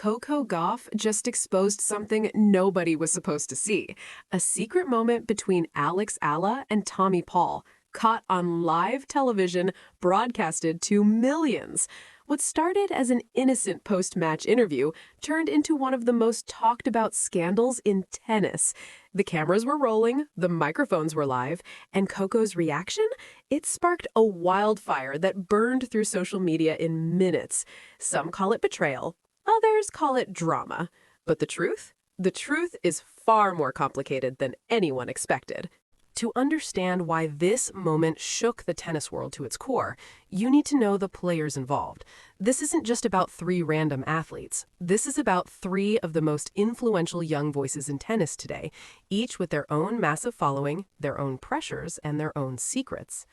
Coco Gauff just exposed something nobody was supposed to see. A secret moment between Alex Eala and Tommy Paul, caught on live television, broadcasted to millions. What started as an innocent post-match interview turned into one of the most talked about scandals in tennis. The cameras were rolling, the microphones were live, and Coco's reaction? It sparked a wildfire that burned through social media in minutes. Some call it betrayal, others call it drama. But the truth? The truth is far more complicated than anyone expected. To understand why this moment shook the tennis world to its core, you need to know the players involved. This isn't just about three random athletes. This is about three of the most influential young voices in tennis today, each with their own massive following, their own pressures, and their own secrets.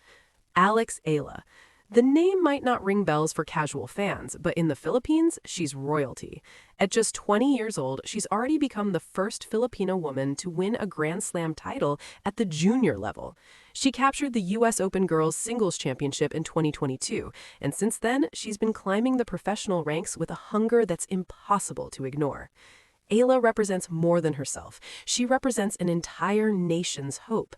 Alex Eala. The name might not ring bells for casual fans, but in the Philippines, she's royalty. At just 20 years old, she's already become the first Filipino woman to win a Grand Slam title at the junior level. She captured the U.S. Open Girls Singles Championship in 2022, and since then, she's been climbing the professional ranks with a hunger that's impossible to ignore. Eala represents more than herself. She represents an entire nation's hope.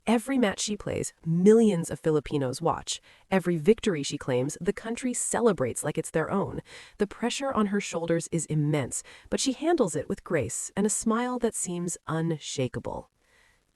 Every match she plays, millions of Filipinos watch. Every victory she claims, the country celebrates like it's their own. The pressure on her shoulders is immense, but she handles it with grace and a smile that seems unshakable.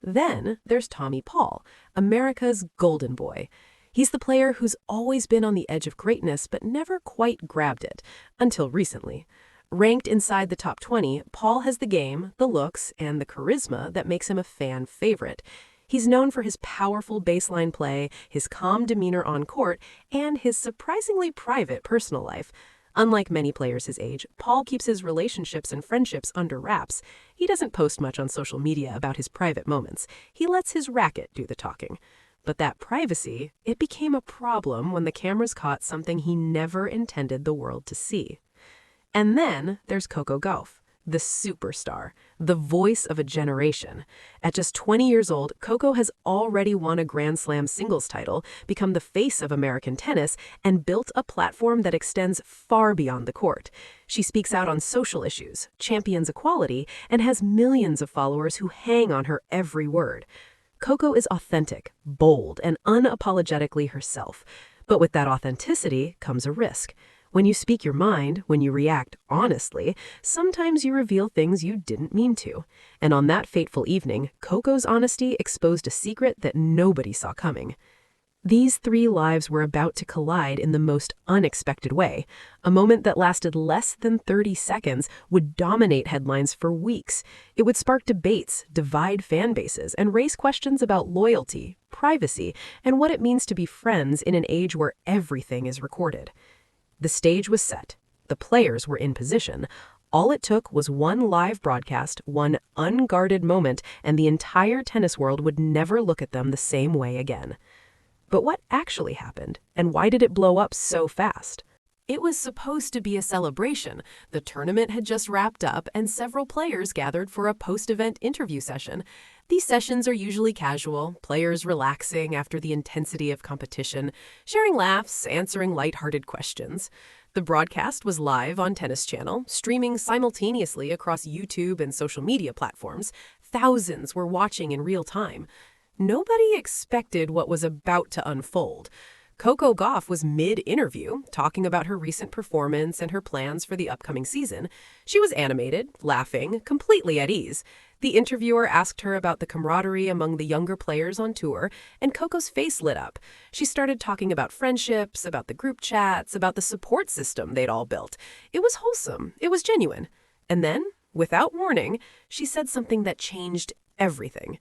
Then there's Tommy Paul, America's golden boy. He's the player who's always been on the edge of greatness but never quite grabbed it, until recently. Ranked inside the top 20, Paul has the game, the looks, and the charisma that makes him a fan favorite. He's known for his powerful baseline play, his calm demeanor on court, and his surprisingly private personal life. Unlike many players his age, Paul keeps his relationships and friendships under wraps. He doesn't post much on social media about his private moments. He lets his racket do the talking. But that privacy, it became a problem when the cameras caught something he never intended the world to see. And then there's Coco Gauff, the superstar, the voice of a generation. At just 20 years old, Coco has already won a Grand Slam singles title, become the face of American tennis, and built a platform that extends far beyond the court. She speaks out on social issues, champions equality, and has millions of followers who hang on her every word. Coco is authentic, bold, and unapologetically herself. But with that authenticity comes a risk. When you speak your mind, when you react honestly, sometimes you reveal things you didn't mean to. And on that fateful evening, Coco's honesty exposed a secret that nobody saw coming. These three lives were about to collide in the most unexpected way. A moment that lasted less than 30 seconds would dominate headlines for weeks. It would spark debates, divide fan bases, and raise questions about loyalty, privacy, and what it means to be friends in an age where everything is recorded. The stage was set. The players were in position. All it took was one live broadcast, one unguarded moment, and the entire tennis world would never look at them the same way again. But what actually happened, and why did it blow up so fast? It was supposed to be a celebration. The tournament had just wrapped up, and several players gathered for a post-event interview session. These sessions are usually casual, players relaxing after the intensity of competition, sharing laughs, answering lighthearted questions. The broadcast was live on Tennis Channel, streaming simultaneously across YouTube and social media platforms. Thousands were watching in real time. Nobody expected what was about to unfold. Coco Gauff was mid-interview, talking about her recent performance and her plans for the upcoming season. She was animated, laughing, completely at ease. The interviewer asked her about the camaraderie among the younger players on tour, and Coco's face lit up. She started talking about friendships, about the group chats, about the support system they'd all built. It was wholesome. It was genuine. And then, without warning, she said something that changed everything.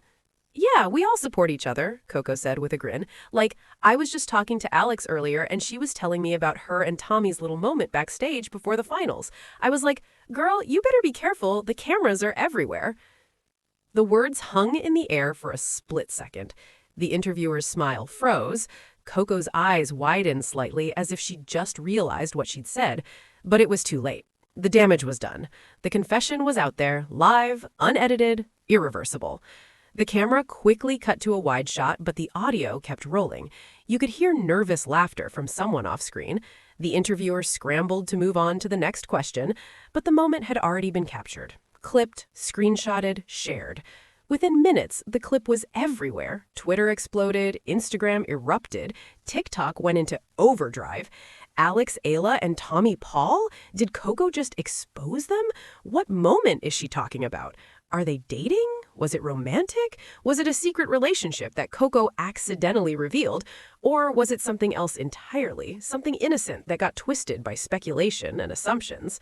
"Yeah, we all support each other," Coco said with a grin. "Like, I was just talking to Alex earlier, and she was telling me about her and Tommy's little moment backstage before the finals. I was like, girl, you better be careful. The cameras are everywhere." The words hung in the air for a split second. The interviewer's smile froze. Coco's eyes widened slightly as if she'd just realized what she'd said. But it was too late. The damage was done. The confession was out there, live, unedited, irreversible. The camera quickly cut to a wide shot, but the audio kept rolling. You could hear nervous laughter from someone off screen. The interviewer scrambled to move on to the next question, but the moment had already been captured, clipped, screenshotted, shared. Within minutes, the clip was everywhere. Twitter exploded, Instagram erupted, TikTok went into overdrive. Alex Eala and Tommy Paul? Did Coco just expose them? What moment is she talking about? Are they dating? Was it romantic? Was it a secret relationship that Coco accidentally revealed? Or was it something else entirely, something innocent that got twisted by speculation and assumptions?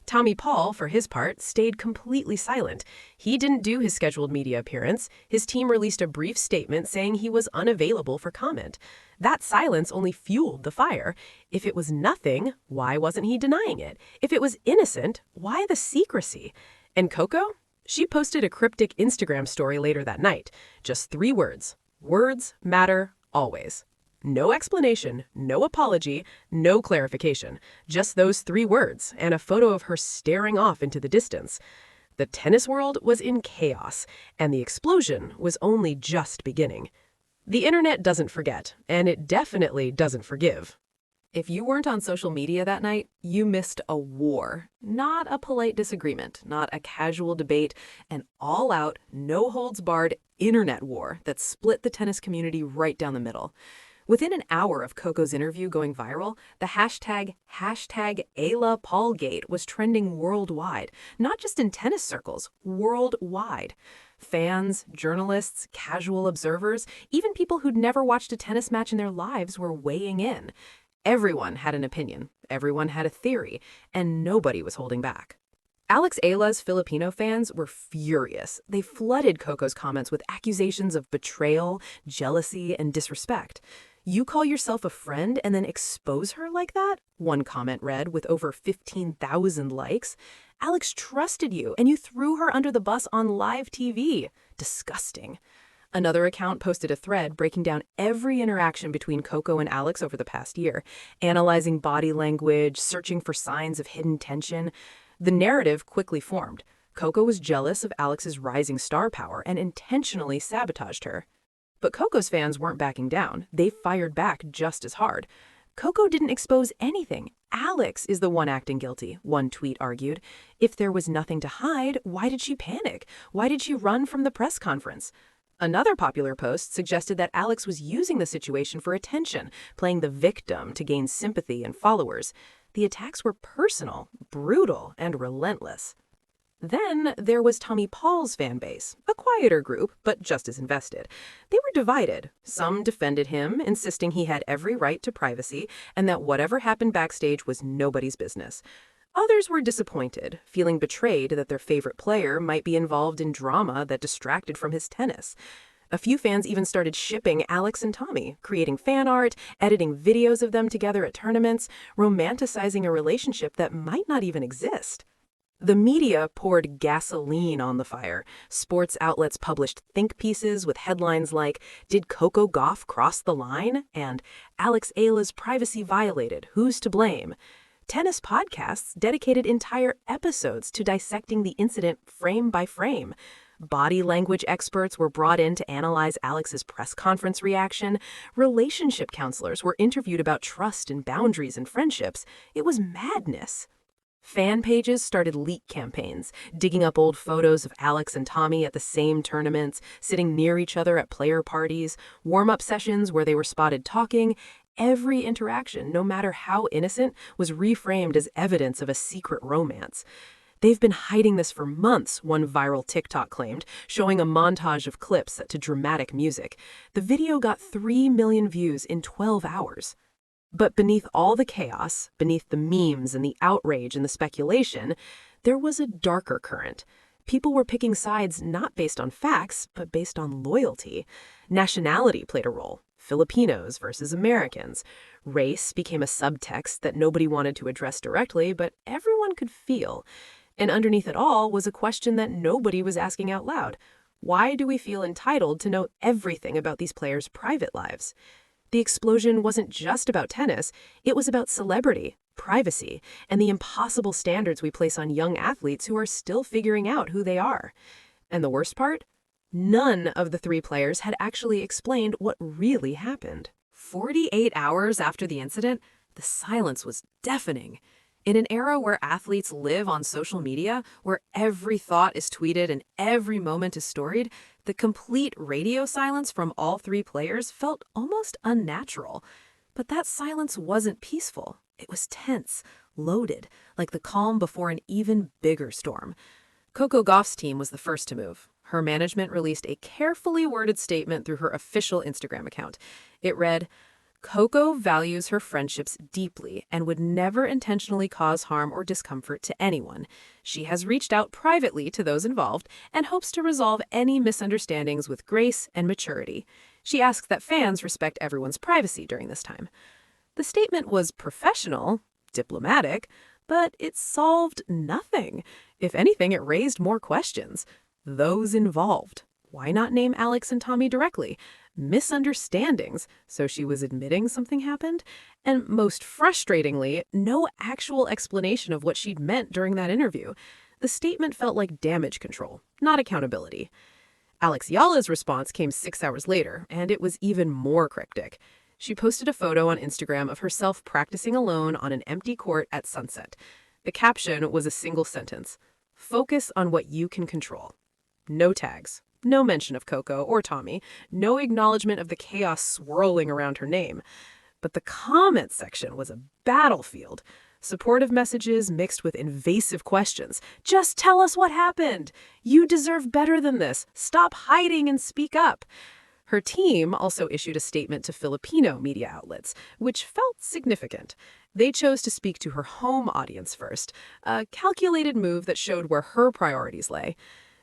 Tommy Paul, for his part, stayed completely silent. He didn't do his scheduled media appearance. His team released a brief statement saying he was unavailable for comment. That silence only fueled the fire. If it was nothing, why wasn't he denying it? If it was innocent, why the secrecy? And Coco? She posted a cryptic Instagram story later that night. Just 3 words. Words matter always. No explanation, no apology, no clarification. Just those 3 words and a photo of her staring off into the distance. The tennis world was in chaos, and the explosion was only just beginning. The internet doesn't forget, and it definitely doesn't forgive. If you weren't on social media that night, you missed a war. Not a polite disagreement, not a casual debate, an all-out, no-holds-barred internet war that split the tennis community right down the middle. Within an hour of Coco's interview going viral, the hashtag #AilaPaulGate was trending worldwide, not just in tennis circles, worldwide. Fans, journalists, casual observers, even people who'd never watched a tennis match in their lives were weighing in. Everyone had an opinion, everyone had a theory, and nobody was holding back. Alex Eala's Filipino fans were furious. They flooded Coco's comments with accusations of betrayal, jealousy, and disrespect. "You call yourself a friend and then expose her like that?" one comment read with over 15,000 likes. "Alex trusted you and you threw her under the bus on live TV. Disgusting." Another account posted a thread breaking down every interaction between Coco and Alex over the past year, analyzing body language, searching for signs of hidden tension. The narrative quickly formed. Coco was jealous of Alex's rising star power and intentionally sabotaged her. But Coco's fans weren't backing down. They fired back just as hard. "Coco didn't expose anything. Alex is the one acting guilty," one tweet argued. "If there was nothing to hide, why did she panic? Why did she run from the press conference?" Another popular post suggested that Alex was using the situation for attention, playing the victim to gain sympathy and followers. The attacks were personal, brutal, and relentless. Then there was Tommy Paul's fan base, a quieter group, but just as invested. They were divided. Some defended him, insisting he had every right to privacy and that whatever happened backstage was nobody's business. Others were disappointed, feeling betrayed that their favorite player might be involved in drama that distracted from his tennis. A few fans even started shipping Alex and Tommy, creating fan art, editing videos of them together at tournaments, romanticizing a relationship that might not even exist. The media poured gasoline on the fire. Sports outlets published think pieces with headlines like, "Did Coco Gauff cross the line?" and "Alex Eala's privacy violated. Who's to blame?" Tennis podcasts dedicated entire episodes to dissecting the incident frame by frame. Body language experts were brought in to analyze Alex's press conference reaction. Relationship counselors were interviewed about trust and boundaries and friendships. It was madness. Fan pages started leak campaigns, digging up old photos of Alex and Tommy at the same tournaments, sitting near each other at player parties, warm-up sessions where they were spotted talking. Every interaction, no matter how innocent, was reframed as evidence of a secret romance. "They've been hiding this for months," one viral TikTok claimed, showing a montage of clips set to dramatic music. The video got 3 million views in 12 hours. But beneath all the chaos, beneath the memes and the outrage and the speculation, there was a darker current. People were picking sides not based on facts, but based on loyalty. Nationality played a role. Filipinos versus Americans. Race became a subtext that nobody wanted to address directly, but everyone could feel. And underneath it all was a question that nobody was asking out loud. Why do we feel entitled to know everything about these players' private lives? The explosion wasn't just about tennis, it was about celebrity, privacy, and the impossible standards we place on young athletes who are still figuring out who they are. And the worst part? None of the 3 players had actually explained what really happened. 48 hours after the incident, The silence was deafening. In an era where athletes live on social media, where every thought is tweeted and every moment is storied, the complete radio silence from all three players felt almost unnatural. But that silence wasn't peaceful. It was tense, loaded, like the calm before an even bigger storm. Coco Gauff's team was the first to move. Her management released a carefully worded statement through her official Instagram account. It read, "Coco values her friendships deeply and would never intentionally cause harm or discomfort to anyone. She has reached out privately to those involved and hopes to resolve any misunderstandings with grace and maturity. She asks that fans respect everyone's privacy during this time." The statement was professional, diplomatic, but it solved nothing. If anything, it raised more questions. Those involved. Why not name Alex and Tommy directly? Misunderstandings, so she was admitting something happened? And most frustratingly, no actual explanation of what she'd meant during that interview. The statement felt like damage control, not accountability. Alex Eala's response came 6 hours later, and it was even more cryptic. She posted a photo on Instagram of herself practicing alone on an empty court at sunset. The caption was a single sentence: "Focus on what you can control." No tags, no mention of Coco or Tommy, no acknowledgement of the chaos swirling around her name. But the comment section was a battlefield. Supportive messages mixed with invasive questions. "Just tell us what happened. You deserve better than this. Stop hiding and speak up." Her team also issued a statement to Filipino media outlets, which felt significant. They chose to speak to her home audience first, a calculated move that showed where her priorities lay.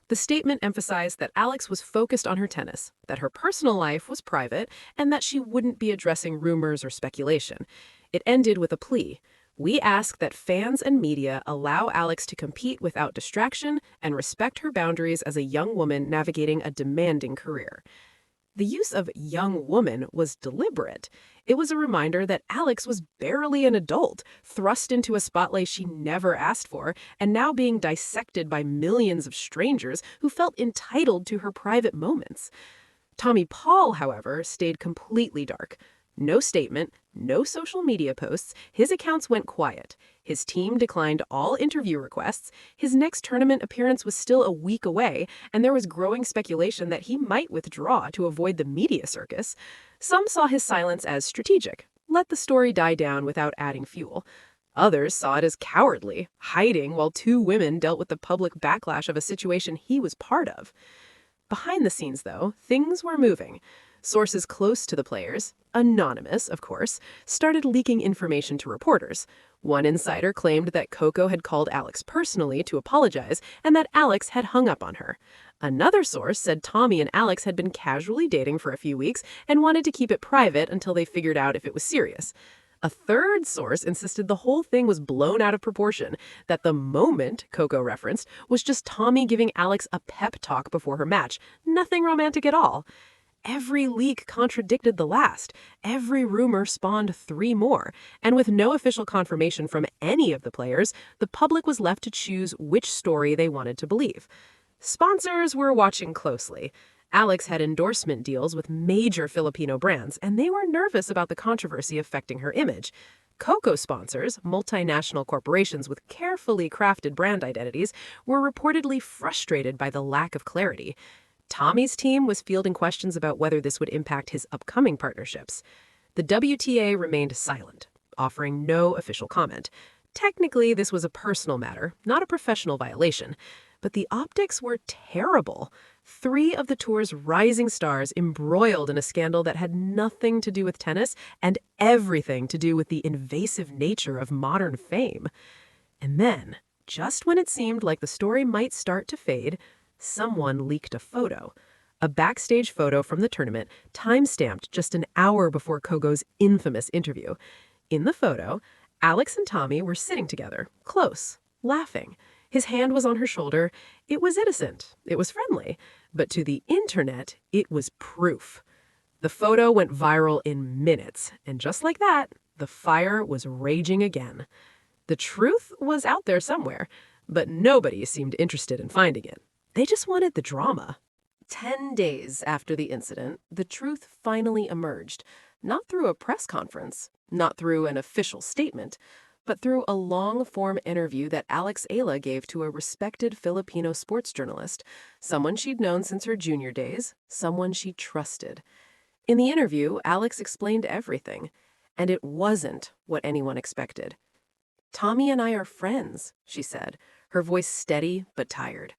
The statement emphasized that Alex was focused on her tennis, that her personal life was private, and that she wouldn't be addressing rumors or speculation. It ended with a plea. "We ask that fans and media allow Alex to compete without distraction and respect her boundaries as a young woman navigating a demanding career." The use of "young woman" was deliberate. It was a reminder that Alex was barely an adult, thrust into a spotlight she never asked for, and now being dissected by millions of strangers who felt entitled to her private moments. Tommy Paul, however, stayed completely dark. No statement, no social media posts. His accounts went quiet. His team declined all interview requests. His next tournament appearance was still a week away, and there was growing speculation that he might withdraw to avoid the media circus. Some saw his silence as strategic. Let the story die down without adding fuel. Others saw it as cowardly, hiding while two women dealt with the public backlash of a situation he was part of. Behind the scenes, though, things were moving. Sources close to the players, anonymous, of course, started leaking information to reporters. One insider claimed that Coco had called Alex personally to apologize and that Alex had hung up on her. Another source said Tommy and Alex had been casually dating for a few weeks and wanted to keep it private until they figured out if it was serious. A third source insisted the whole thing was blown out of proportion, that the moment Coco referenced was just Tommy giving Alex a pep talk before her match, nothing romantic at all. Every leak contradicted the last. Every rumor spawned 3 more. And with no official confirmation from any of the players, the public was left to choose which story they wanted to believe. Sponsors were watching closely. Alex had endorsement deals with major Filipino brands, and they were nervous about the controversy affecting her image. Coco sponsors, multinational corporations with carefully crafted brand identities, were reportedly frustrated by the lack of clarity. Tommy's team was fielding questions about whether this would impact his upcoming partnerships. The WTA remained silent, offering no official comment. Technically, this was a personal matter, not a professional violation. But the optics were terrible. 3 of the tour's rising stars embroiled in a scandal that had nothing to do with tennis and everything to do with the invasive nature of modern fame. And then, just when it seemed like the story might start to fade, someone leaked a photo. A backstage photo from the tournament, time-stamped just an hour before Coco's infamous interview. In the photo, Alex and Tommy were sitting together, close, laughing. His hand was on her shoulder. It was innocent. It was friendly. But to the internet, it was proof. The photo went viral in minutes, and just like that, the fire was raging again. The truth was out there somewhere, but nobody seemed interested in finding it. They just wanted the drama. 10 days after the incident, the truth finally emerged, not through a press conference, not through an official statement, but through a long-form interview that Alex Eala gave to a respected Filipino sports journalist, someone she'd known since her junior days, someone she trusted. In the interview, Alex explained everything, and it wasn't what anyone expected. "Tommy and I are friends," she said, her voice steady but tired.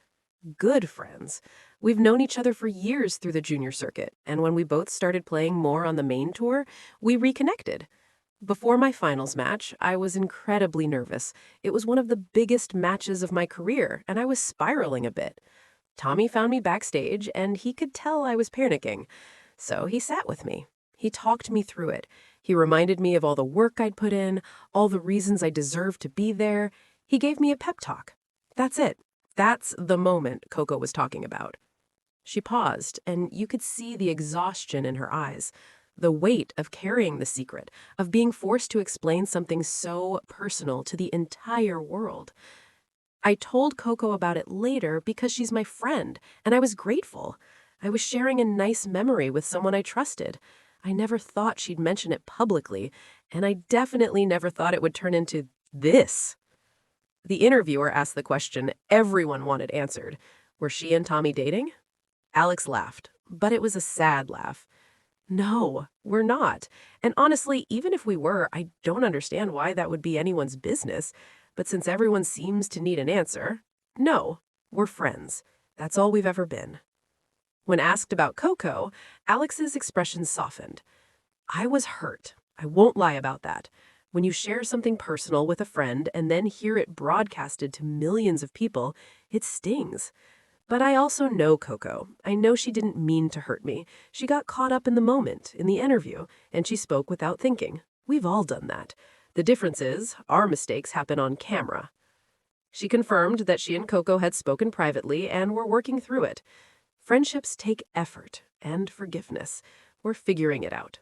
"Good friends. We've known each other for years through the junior circuit, and when we both started playing more on the main tour, we reconnected. Before my finals match, I was incredibly nervous. It was one of the biggest matches of my career, and I was spiraling a bit. Tommy found me backstage, and he could tell I was panicking. So he sat with me. He talked me through it. He reminded me of all the work I'd put in, all the reasons I deserved to be there. He gave me a pep talk. That's it. That's the moment Coco was talking about." She paused, and you could see the exhaustion in her eyes, the weight of carrying the secret, of being forced to explain something so personal to the entire world. "I told Coco about it later because she's my friend, and I was grateful. I was sharing a nice memory with someone I trusted. I never thought she'd mention it publicly, and I definitely never thought it would turn into this." The interviewer asked the question everyone wanted answered. Were she and Tommy dating? Alex laughed, but it was a sad laugh. "No, we're not. And honestly, even if we were, I don't understand why that would be anyone's business. But since everyone seems to need an answer, no, we're friends. That's all we've ever been." When asked about Coco, Alex's expression softened. "I was hurt. I won't lie about that. When you share something personal with a friend and then hear it broadcasted to millions of people, it stings. But I also know Coco. I know she didn't mean to hurt me. She got caught up in the moment, in the interview, and she spoke without thinking. We've all done that. The difference is, our mistakes happen on camera." She confirmed that she and Coco had spoken privately and were working through it. Friendships take effort and forgiveness. We're figuring it out.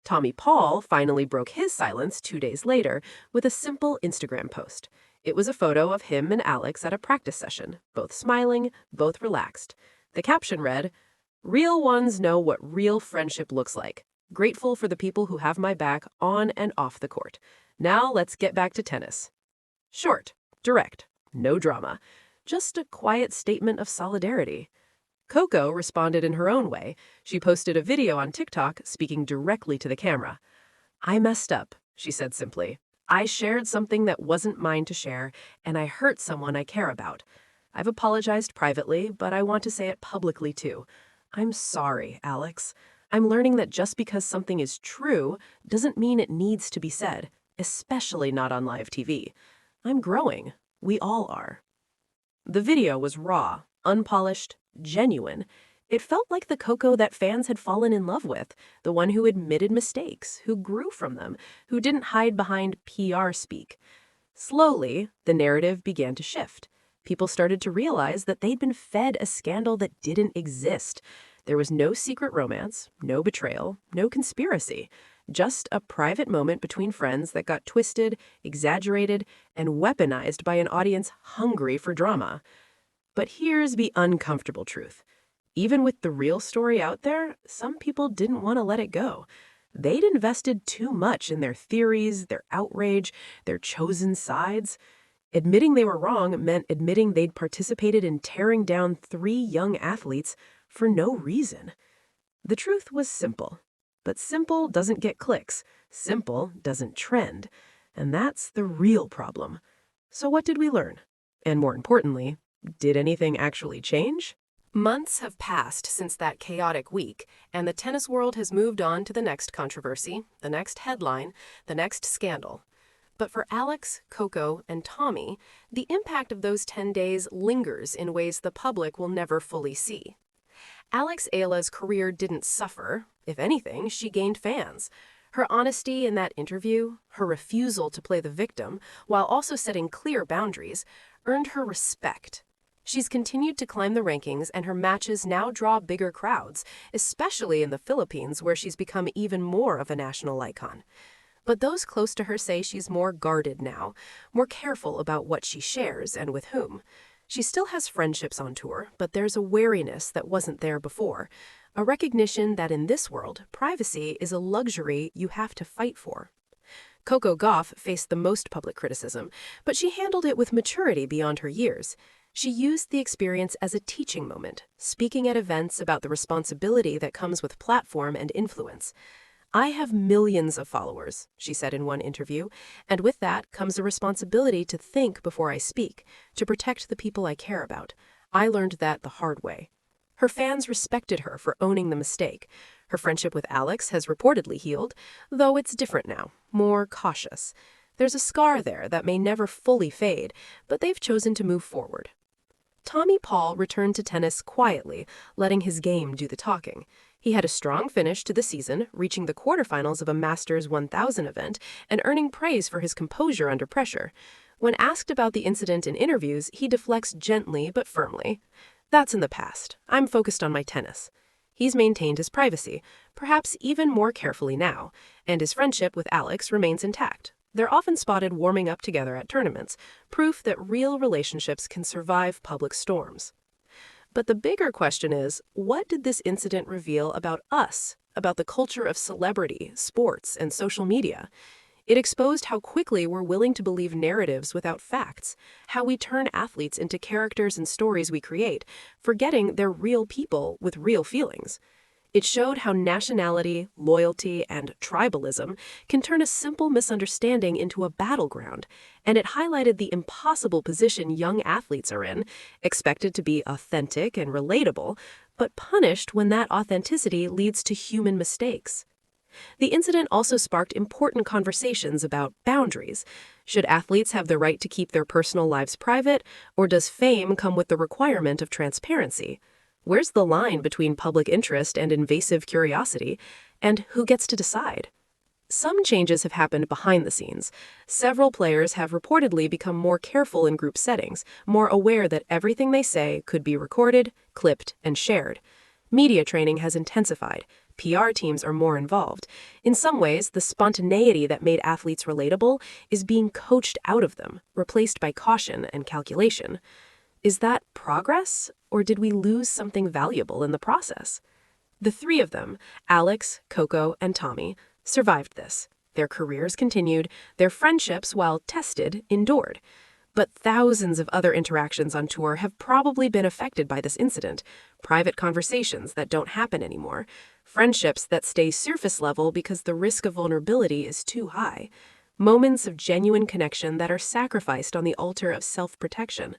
Tommy Paul finally broke his silence 2 days later with a simple Instagram post. It was a photo of him and Alex at a practice session, both smiling, both relaxed. The caption read, "Real ones know what real friendship looks like. Grateful for the people who have my back on and off the court. Now let's get back to tennis." Short, direct, no drama. Just a quiet statement of solidarity. Coco responded in her own way. She posted a video on TikTok speaking directly to the camera. "I messed up," she said simply. "I shared something that wasn't mine to share, and I hurt someone I care about. I've apologized privately, but I want to say it publicly too. I'm sorry, Alex. I'm learning that just because something is true doesn't mean it needs to be said, especially not on live TV. I'm growing. We all are." The video was raw, unpolished, genuine. It felt like the Coco that fans had fallen in love with, the one who admitted mistakes, who grew from them, who didn't hide behind PR speak. Slowly, the narrative began to shift. People started to realize that they'd been fed a scandal that didn't exist. There was no secret romance, no betrayal, no conspiracy, just a private moment between friends that got twisted, exaggerated, and weaponized by an audience hungry for drama. But here's the uncomfortable truth. Even with the real story out there, some people didn't want to let it go. They'd invested too much in their theories, their outrage, their chosen sides. Admitting they were wrong meant admitting they'd participated in tearing down 3 young athletes for no reason. The truth was simple. But simple doesn't get clicks. Simple doesn't trend. And that's the real problem. So what did we learn? And more importantly, did anything actually change? Months have passed since that chaotic week, and the tennis world has moved on to the next controversy, the next headline, the next scandal. But for Alex, Coco, and Tommy, the impact of those 10 days lingers in ways the public will never fully see. Alex Eala's career didn't suffer. If anything, she gained fans. Her honesty in that interview, her refusal to play the victim, while also setting clear boundaries, earned her respect. She's continued to climb the rankings, and her matches now draw bigger crowds, especially in the Philippines, where she's become even more of a national icon. But those close to her say she's more guarded now, more careful about what she shares and with whom. She still has friendships on tour, but there's a wariness that wasn't there before, a recognition that in this world, privacy is a luxury you have to fight for. Coco Gauff faced the most public criticism, but she handled it with maturity beyond her years. She used the experience as a teaching moment, speaking at events about the responsibility that comes with platform and influence. "I have millions of followers," she said in one interview, "and with that comes a responsibility to think before I speak, to protect the people I care about. I learned that the hard way." Her fans respected her for owning the mistake. Her friendship with Alex has reportedly healed, though it's different now, more cautious. There's a scar there that may never fully fade, but they've chosen to move forward. Tommy Paul returned to tennis quietly, letting his game do the talking. He had a strong finish to the season, reaching the quarterfinals of a Masters 1000 event and earning praise for his composure under pressure. When asked about the incident in interviews, he deflects gently but firmly. "That's in the past. I'm focused on my tennis." He's maintained his privacy, perhaps even more carefully now, and his friendship with Alex remains intact. They're often spotted warming up together at tournaments, proof that real relationships can survive public storms. But the bigger question is, what did this incident reveal about us, about the culture of celebrity, sports, and social media? It exposed how quickly we're willing to believe narratives without facts, how we turn athletes into characters and stories we create, forgetting they're real people with real feelings. It showed how nationality, loyalty, and tribalism can turn a simple misunderstanding into a battleground, and it highlighted the impossible position young athletes are in, expected to be authentic and relatable, but punished when that authenticity leads to human mistakes. The incident also sparked important conversations about boundaries. Should athletes have the right to keep their personal lives private, or does fame come with the requirement of transparency? Where's the line between public interest and invasive curiosity, and who gets to decide? Some changes have happened behind the scenes. Several players have reportedly become more careful in group settings, more aware that everything they say could be recorded, clipped, and shared. Media training has intensified. PR teams are more involved. In some ways, the spontaneity that made athletes relatable is being coached out of them, replaced by caution and calculation. Is that progress, or did we lose something valuable in the process? The three of them, Alex, Coco, and Tommy, survived this. Their careers continued, their friendships, while tested, endured. But thousands of other interactions on tour have probably been affected by this incident. Private conversations that don't happen anymore. Friendships that stay surface level because the risk of vulnerability is too high. Moments of genuine connection that are sacrificed on the altar of self-protection.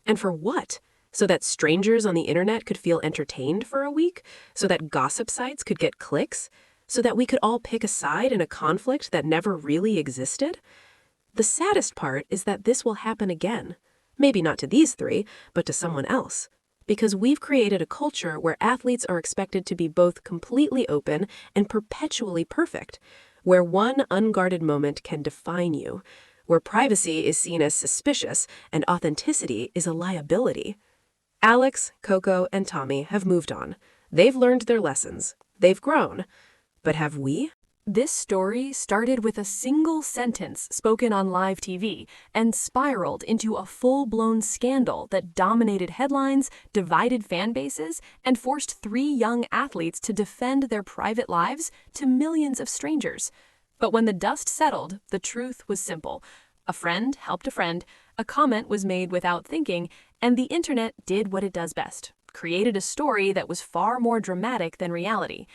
And for what? So that strangers on the internet could feel entertained for a week? So that gossip sites could get clicks? So that we could all pick a side in a conflict that never really existed? The saddest part is that this will happen again. Maybe not to these three, but to someone else. Because we've created a culture where athletes are expected to be both completely open and perpetually perfect, where one unguarded moment can define you, where privacy is seen as suspicious and authenticity is a liability. Alex, Coco, and Tommy have moved on. They've learned their lessons. They've grown. But have we? This story started with a single sentence spoken on live TV and spiraled into a full-blown scandal that dominated headlines, divided fan bases, and forced three young athletes to defend their private lives to millions of strangers. But when the dust settled, the truth was simple. A friend helped a friend, a comment was made without thinking, and the internet did what it does best, created a story that was far more dramatic than reality.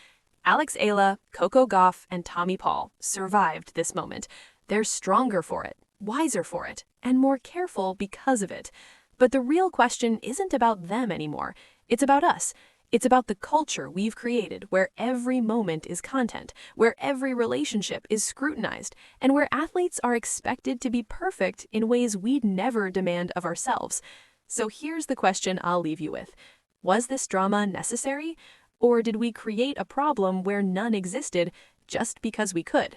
Alex Eala, Coco Gauff, and Tommy Paul survived this moment. They're stronger for it, wiser for it, and more careful because of it. But the real question isn't about them anymore. It's about us. It's about the culture we've created where every moment is content, where every relationship is scrutinized, and where athletes are expected to be perfect in ways we'd never demand of ourselves. So here's the question I'll leave you with. Was this drama necessary? Or did we create a problem where none existed just because we could?